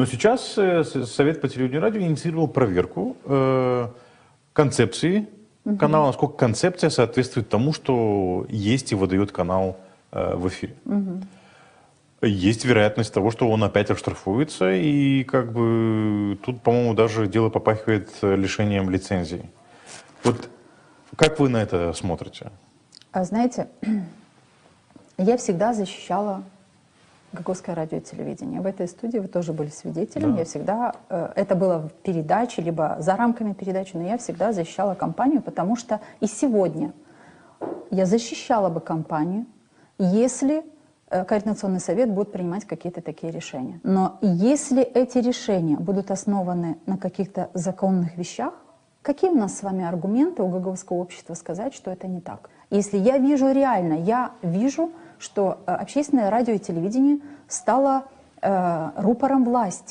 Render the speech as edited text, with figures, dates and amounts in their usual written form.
Но сейчас Совет по телевидению и радио инициировал проверку концепции канала, насколько концепция соответствует тому, что есть и выдает канал в эфире. Есть вероятность того, что он опять оштрафуется, и как бы тут, по-моему, даже дело попахивает лишением лицензии. Вот как вы на это смотрите? Знаете, я всегда защищала Гагауское радио и телевидение. В этой студии вы тоже были свидетелем. Да. Я всегда, это было в передаче, либо за рамками передачи, но я всегда защищала компанию, потому что и сегодня я защищала бы компанию, если Координационный совет будет принимать какие-то такие решения. Но если эти решения будут основаны на каких-то законных вещах, какие у нас с вами аргументы у Гагаузского общества сказать, что это не так? Если я вижу реально, я вижу, что общественное радио и телевидение стало рупором власти.